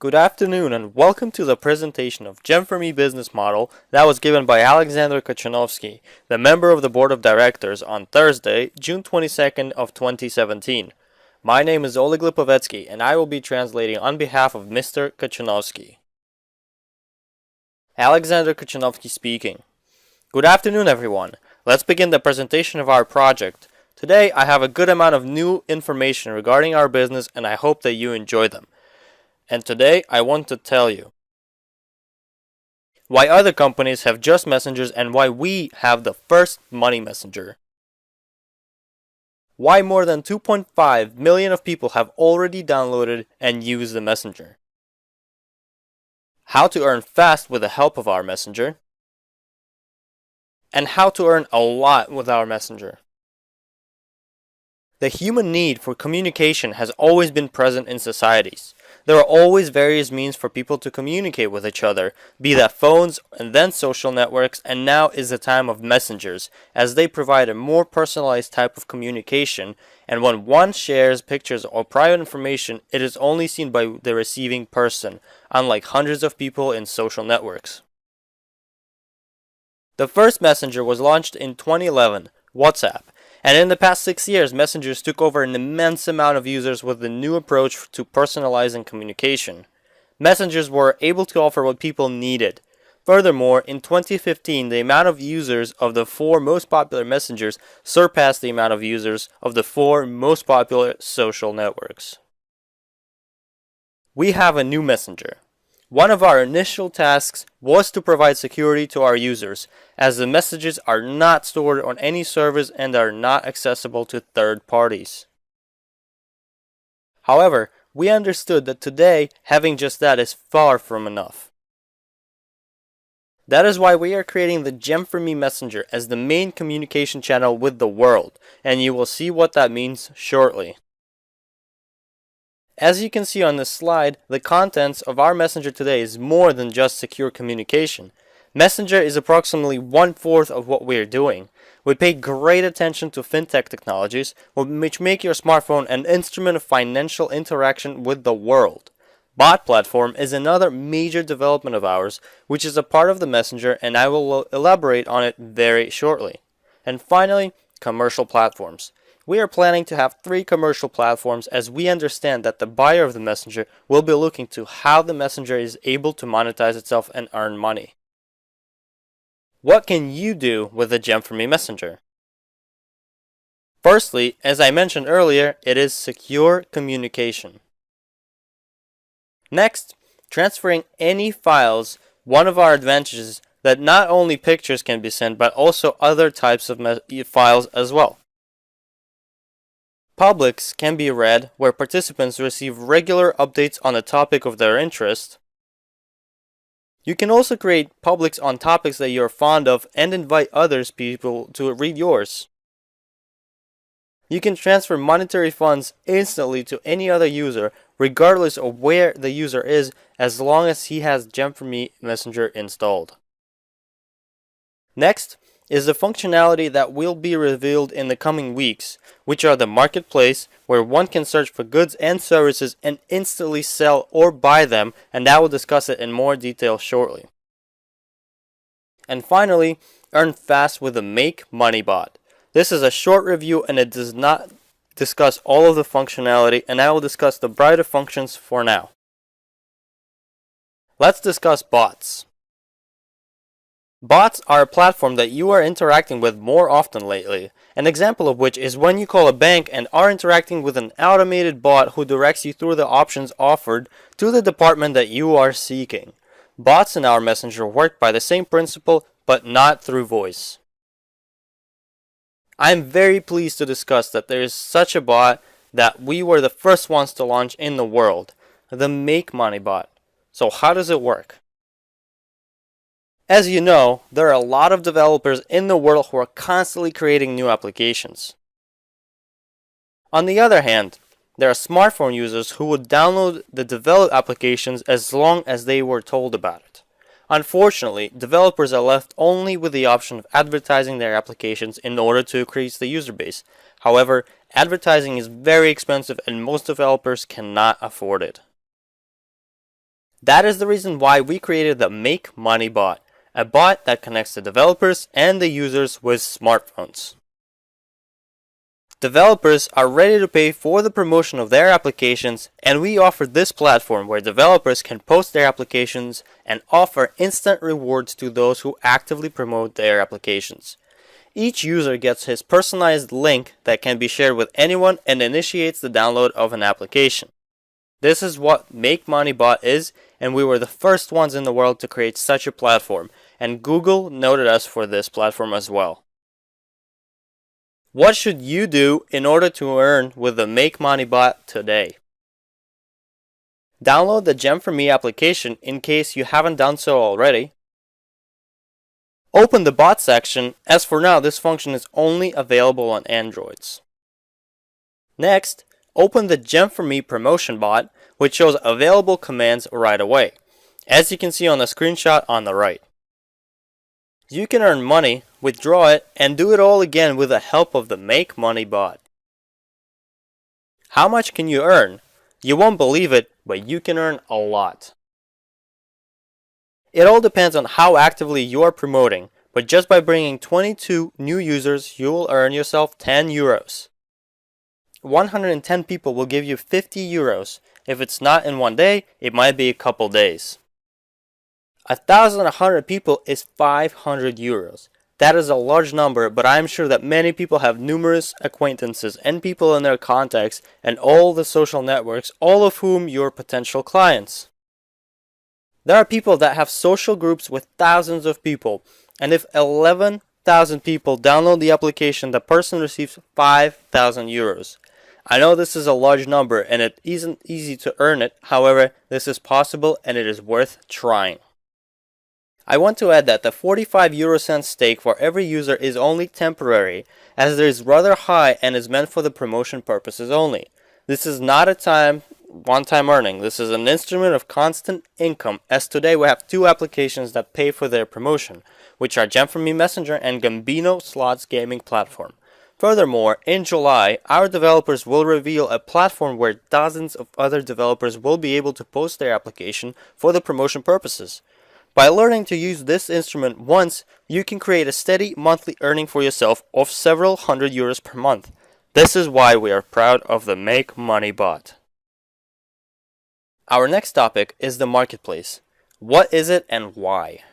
Good afternoon and welcome to the presentation of Gem4me business model that was given by Alexander Kachanovsky, the member of the board of directors on Thursday, June 22nd of 2017. My name is Oleg Lipovetsky and I will be translating on behalf of Mr. Kachanovsky. Alexander Kachanovsky speaking. Good afternoon everyone. Let's begin the presentation of our project. Today I have a good amount of new information regarding our business and I hope that you enjoy them. And today I want to tell you why other companies have just messengers and why we have the first money messenger. Why more than 2.5 million of people have already downloaded and used the messenger. How to earn fast with the help of our messenger. And how to earn a lot with our messenger. The human need for communication has always been present in societies. There are always various means for people to communicate with each other, be that phones and then social networks, and now is the time of messengers, as they provide a more personalized type of communication, and when one shares pictures or private information, it is only seen by the receiving person, unlike hundreds of people in social networks. The first messenger was launched in 2011, WhatsApp. And in the past 6 years, messengers took over an immense amount of users with the new approach to personalizing communication. Messengers were able to offer what people needed. Furthermore, in 2015, the amount of users of the 4 most popular messengers surpassed the amount of users of the 4 most popular social networks. We have a new messenger. One of our initial tasks was to provide security to our users, as the messages are not stored on any servers and are not accessible to third parties. However, we understood that today having just that is far from enough. That is why we are creating the Gem4me Messenger as the main communication channel with the world, and you will see what that means shortly. As you can see on this slide, the contents of our messenger today is more than just secure communication. Messenger is approximately 1/4 of what we are doing. We pay great attention to fintech technologies, which make your smartphone an instrument of financial interaction with the world. Bot platform is another major development of ours, which is a part of the messenger, and I will elaborate on it very shortly. And finally, commercial platforms. We are planning to have 3 commercial platforms, as we understand that the buyer of the messenger will be looking to how the messenger is able to monetize itself and earn money. What can you do with the Gem4me messenger? Firstly, as I mentioned earlier, it is secure communication. Next, transferring any files, one of our advantages that not only pictures can be sent but also other types of files as well. Publics can be read where participants receive regular updates on a topic of their interest. You can also create publics on topics that you are fond of and invite others people to read yours. You can transfer monetary funds instantly to any other user regardless of where the user is, as long as he has Gem4me Messenger installed. Next is the functionality that will be revealed in the coming weeks, which are the marketplace, where one can search for goods and services and instantly sell or buy them, and I will discuss it in more detail shortly. And finally, earn fast with the Make Money bot. This is a short review and it does not discuss all of the functionality, and I will discuss the brighter functions for now. Let's discuss bots. Bots are a platform that you are interacting with more often lately, an example of which is when you call a bank and are interacting with an automated bot who directs you through the options offered to the department that you are seeking. Bots in our messenger work by the same principle, but not through voice. I am very pleased to discuss that there is such a bot that we were the first ones to launch in the world, the Make Money bot. So how does it work? As you know, there are a lot of developers in the world who are constantly creating new applications. On the other hand, there are smartphone users who would download the developed applications as long as they were told about it. Unfortunately, developers are left only with the option of advertising their applications in order to increase the user base. However, advertising is very expensive and most developers cannot afford it. That is the reason why we created the Make Money bot, a bot that connects the developers and the users with smartphones. Developers are ready to pay for the promotion of their applications, and we offer this platform where developers can post their applications and offer instant rewards to those who actively promote their applications. Each user gets his personalized link that can be shared with anyone and initiates the download of an application. This is what Make Money Bot is, and we were the first ones in the world to create such a platform, and Google noted us for this platform as well. What should you do in order to earn with the Make Money Bot today? Download the Gem4me application in case you haven't done so already. Open the bot section, as for now this function is only available on Androids. Next, open the Gem4me promotion bot, which shows available commands right away, as you can see on the screenshot on the right. You can earn money, withdraw it, and do it all again with the help of the Make Money bot. How much can you earn? You won't believe it, but you can earn a lot. It all depends on how actively you are promoting, but just by bringing 22 new users, you will earn yourself 10 euros. 110 people will give you 50 euros. If it's not in one day, it might be a couple days. 1,100 people is 500 euros. That is a large number, but I am sure that many people have numerous acquaintances and people in their contacts and all the social networks, all of whom your potential clients. There are people that have social groups with thousands of people, and if 11,000 people download the application, the person receives 5,000 euros. I know this is a large number and it isn't easy to earn it, however, this is possible and it is worth trying. I want to add that the 45 euro cent stake for every user is only temporary, as it is rather high and is meant for the promotion purposes only. This is not a one-time earning. This is an instrument of constant income, as today we have two applications that pay for their promotion, which are Gem4me Messenger and Gambino Slots gaming platform. Furthermore, in July, our developers will reveal a platform where dozens of other developers will be able to post their application for the promotion purposes. By learning to use this instrument once, you can create a steady monthly earning for yourself of several hundred euros per month. This is why we are proud of the Make Money bot. Our next topic is the marketplace. What is it and why?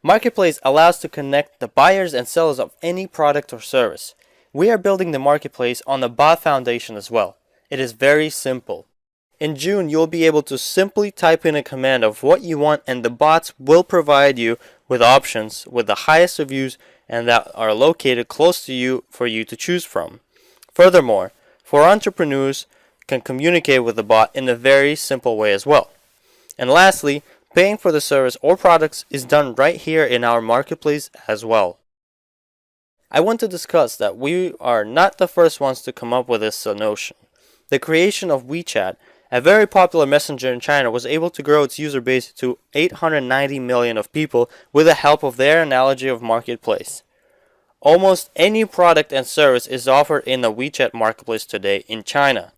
Marketplace allows to connect the buyers and sellers of any product or service. We are building the marketplace on the bot foundation as well. It is very simple. In June, you'll be able to simply type in a command of what you want and the bots will provide you with options with the highest reviews and that are located close to you for you to choose from. Furthermore, for entrepreneurs can communicate with the bot in a very simple way as well. And lastly, paying for the service or products is done right here in our marketplace as well. I want to discuss that we are not the first ones to come up with this notion. The creation of WeChat, a very popular messenger in China, was able to grow its user base to 890 million of people with the help of their analogy of marketplace. Almost any product and service is offered in the WeChat marketplace today in China.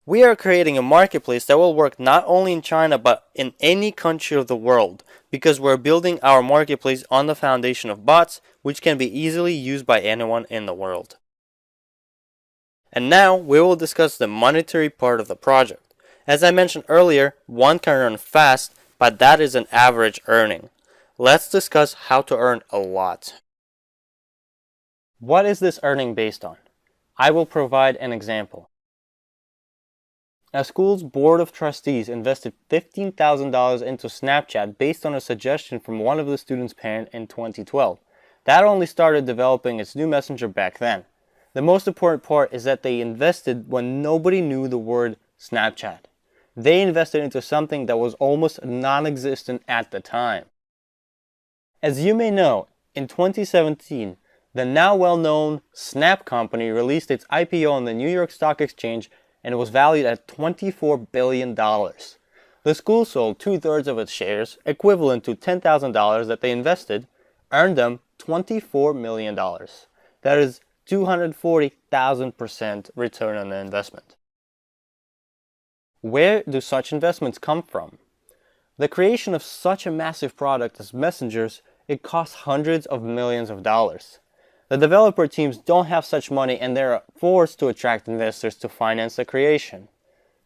We are creating a marketplace that will work not only in China but in any country of the world, because we're building our marketplace on the foundation of bots, which can be easily used by anyone in the world. And now we will discuss the monetary part of the project. As I mentioned earlier, one can earn fast, but that is an average earning. Let's discuss how to earn a lot. What is this earning based on? I will provide an example. A school's board of trustees invested $15,000 into Snapchat based on a suggestion from one of the students' parents in 2012. That only started developing its new messenger back then. The most important part is that they invested when nobody knew the word Snapchat. They invested into something that was almost non-existent at the time. As you may know, in 2017, the now well-known Snap company released its IPO on the New York Stock Exchange and it was valued at $24 billion. The school sold 2/3 of its shares, equivalent to $10,000 that they invested, earned them $24 million. That is 240,000% return on the investment. Where do such investments come from? The creation of such a massive product as messengers, it costs hundreds of millions of dollars. The developer teams don't have such money and they're forced to attract investors to finance the creation.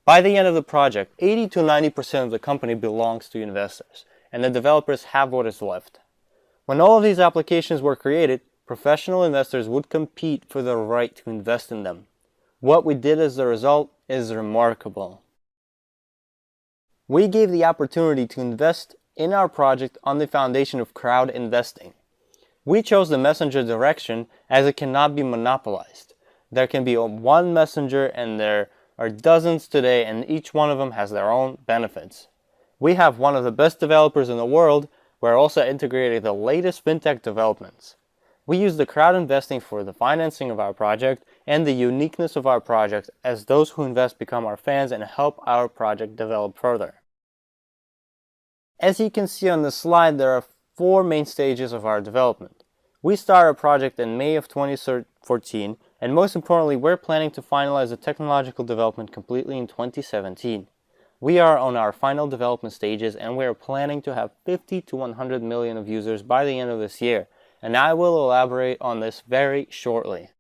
By the end of the project, 80 to 90% of the company belongs to investors, and the developers have what is left. When all of these applications were created, professional investors would compete for the right to invest in them. What we did as a result is remarkable. We gave the opportunity to invest in our project on the foundation of crowd investing. We chose the messenger direction as it cannot be monopolized. There can be one messenger and there are dozens today, and each one of them has their own benefits. We have one of the best developers in the world. We're also integrating the latest fintech developments. We use the crowd investing for the financing of our project and the uniqueness of our project as those who invest become our fans and help our project develop further. As you can see on the slide, there are 4 main stages of our development. We started our project in May of 2014, and most importantly, we're planning to finalize the technological development completely in 2017. We are on our final development stages, and we are planning to have 50 to 100 million of users by the end of this year, and I will elaborate on this very shortly.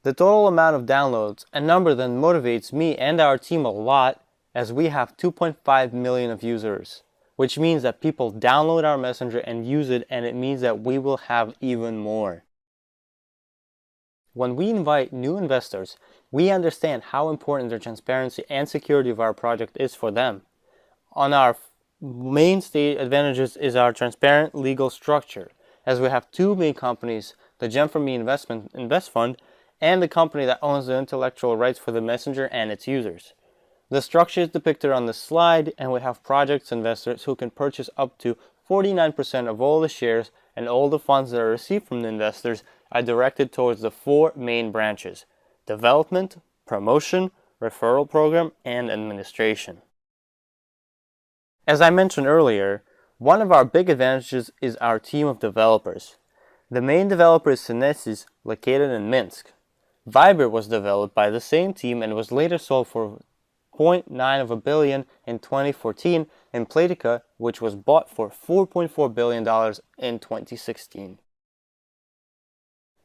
The total amount of downloads, a number that motivates me and our team a lot, as we have 2.5 million of users, which means that people download our messenger and use it, and it means that we will have even more. When we invite new investors, we understand how important the transparency and security of our project is for them. On our main advantages is our transparent legal structure, as we have 2 main companies, the Gem4me Invest Fund and the company that owns the intellectual rights for the messenger and its users. The structure is depicted on the slide, and we have project investors who can purchase up to 49% of all the shares, and all the funds that are received from the investors are directed towards the 4 main branches: development, promotion, referral program, and administration. As I mentioned earlier, one of our big advantages is our team of developers. The main developer is Synesis, located in Minsk. Viber was developed by the same team and was later sold for $0.9 billion in 2014, and Playtika, which was bought for $4.4 billion in 2016.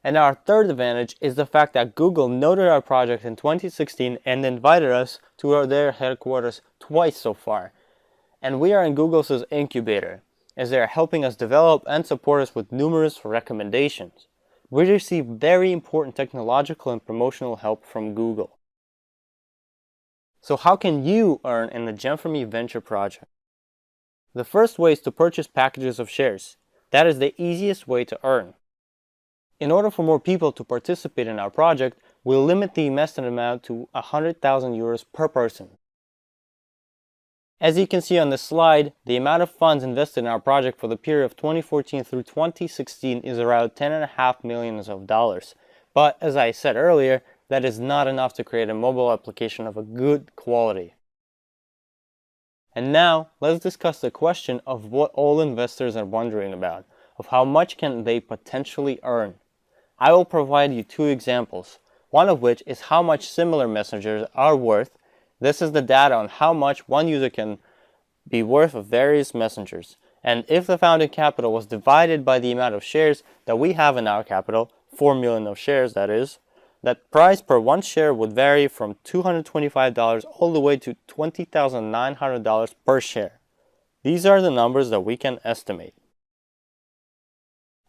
And our third advantage is the fact that Google noted our project in 2016 and invited us to their headquarters twice so far. And we are in Google's incubator, as they are helping us develop and support us with numerous recommendations. We receive very important technological and promotional help from Google. So how can you earn in the Gem4me venture project? The first way is to purchase packages of shares. That is the easiest way to earn. In order for more people to participate in our project, we'll limit the investment amount to 100,000 euros per person. As you can see on this slide, the amount of funds invested in our project for the period of 2014 through 2016 is around $10.5 million. But as I said earlier, that is not enough to create a mobile application of a good quality. And now, let's discuss the question of what all investors are wondering about, of how much can they potentially earn. I will provide you 2 examples, one of which is how much similar messengers are worth. This is the data on how much one user can be worth of various messengers. And if the founding capital was divided by the amount of shares that we have in our capital, 4 million of shares that is, that price per 1 share would vary from $225 all the way to $20,900 per share. These are the numbers that we can estimate.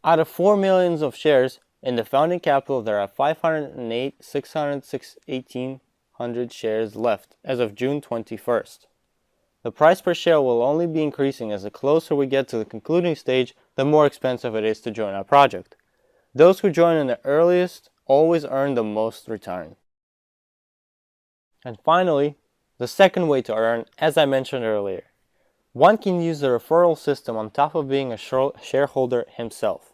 Out of 4 million of shares in the founding capital, there are 508,618 shares left as of June 21st. The price per share will only be increasing as the closer we get to the concluding stage, the more expensive it is to join our project. Those who join in the earliest always earn the most return. And finally, the second way to earn, as I mentioned earlier, one can use the referral system on top of being a shareholder himself.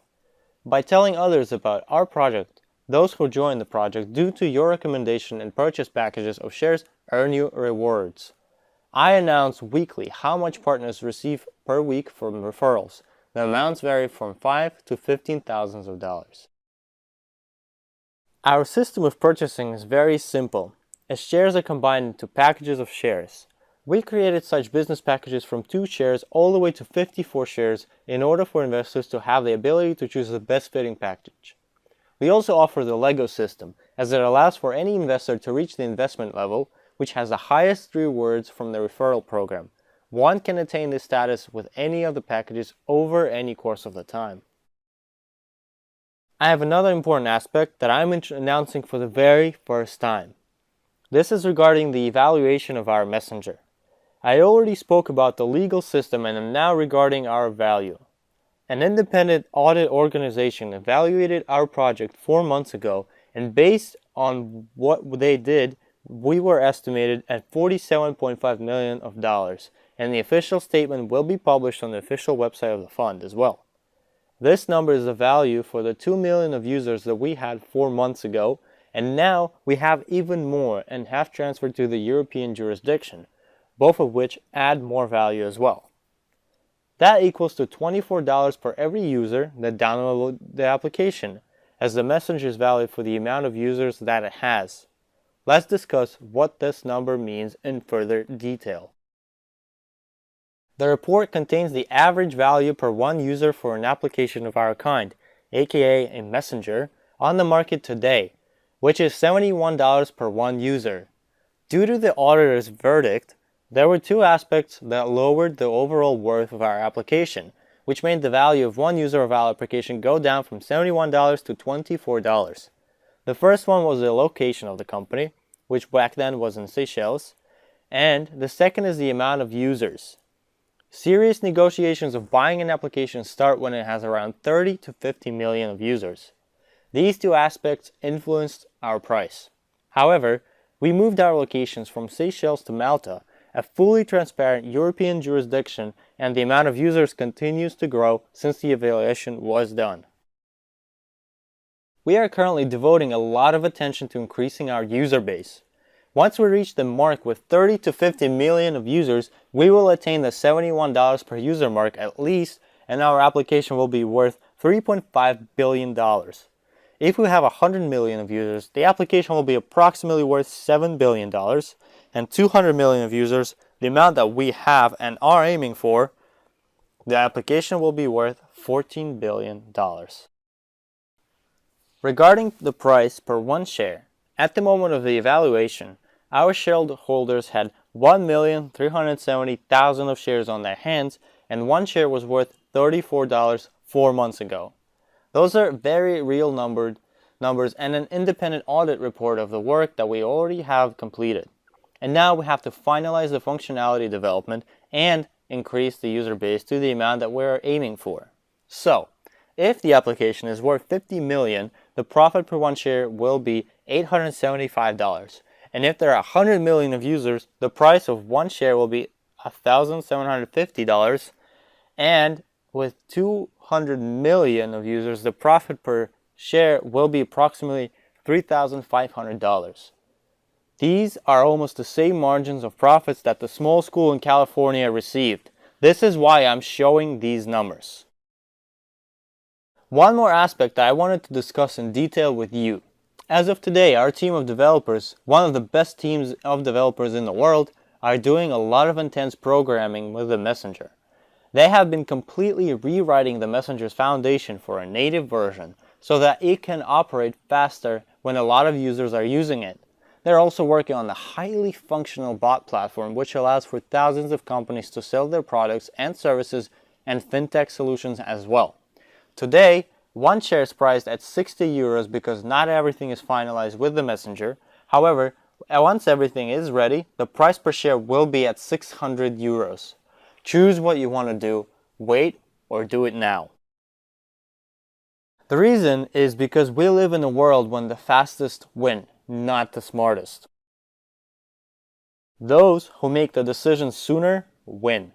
By telling others about our project, those who join the project due to your recommendation and purchase packages of shares earn you rewards. I announce weekly how much partners receive per week from referrals. The amounts vary from $5,000 to $15,000. Our system of purchasing is very simple. as shares are combined into packages of shares. We created such business packages from 2 shares all the way to 54 shares in order for investors to have the ability to choose the best fitting package. We also offer the Lego system, as it allows for any investor to reach the investment level, which has the highest rewards from the referral program. One can attain this status with any of the packages over any course of the time. I have another important aspect that I'm announcing for the very first time. This is regarding the evaluation of our messenger. I already spoke about the legal system and am now regarding our value. An independent audit organization evaluated our project 4 months ago, and based on what they did, we were estimated at $47.5 million, and the official statement will be published on the official website of the fund as well. This number is the value for the 2 million of users that we had 4 months ago, and now we have even more and have transferred to the European jurisdiction, both of which add more value as well. That equals to $24 per every user that downloaded the application, as the messenger is valid for the amount of users that it has. Let's discuss what this number means in further detail. The report contains the average value per one user for an application of our kind, aka a messenger, on the market today, which is $71 per one user. Due to the auditor's verdict, there were 2 aspects that lowered the overall worth of our application, which made the value of one user of our application go down from $71 to $24. The first one was the location of the company, which back then was in Seychelles, and the second is the amount of users. Serious negotiations of buying an application start when it has around 30 to 50 million of users. These 2 aspects influenced our price. However, we moved our locations from Seychelles to Malta, a fully transparent European jurisdiction, and the amount of users continues to grow since the evaluation was done. We are currently devoting a lot of attention to increasing our user base. Once we reach the mark with 30 to 50 million of users, we will attain the $71 per user mark at least, and our application will be worth $3.5 billion. If we have 100 million of users, the application will be approximately worth $7 billion, and 200 million of users, the amount that we have and are aiming for, the application will be worth $14 billion. Regarding the price per one share, at the moment of the evaluation, our shareholders had 1,370,000 of shares on their hands, and one share was worth $34 4 months ago. Those are very real numbers and an independent audit report of the work that we already have completed. And now we have to finalize the functionality development and increase the user base to the amount that we're aiming for. So, if the application is worth 50 million, the profit per one share will be $875. And if there are 100 million of users, the price of one share will be $1,750. And with 200 million of users, the profit per share will be approximately $3,500. These are almost the same margins of profits that the small school in California received. This is why I'm showing these numbers. One more aspect that I wanted to discuss in detail with you. As of today, our team of developers, one of the best teams of developers in the world, are doing a lot of intense programming with the Messenger. They have been completely rewriting the Messenger's foundation for a native version so that it can operate faster when a lot of users are using it. They're also working on a highly functional bot platform which allows for thousands of companies to sell their products and services and fintech solutions as well. Today, one share is priced at 60 euros because not everything is finalized with the Messenger. However, once everything is ready, the price per share will be at 600 euros. Choose what you want to do, wait or do it now. The reason is because we live in a world when the fastest win, not the smartest. Those who make the decision sooner win.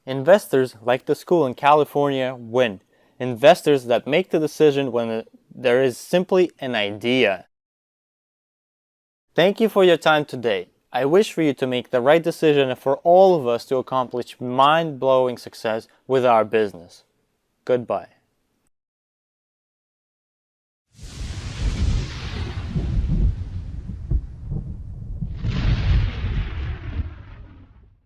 Investors like the school in California win. Investors that make the decision when there is simply an idea. Thank you for your time today. I wish for you to make the right decision and for all of us to accomplish mind-blowing success with our business. Goodbye.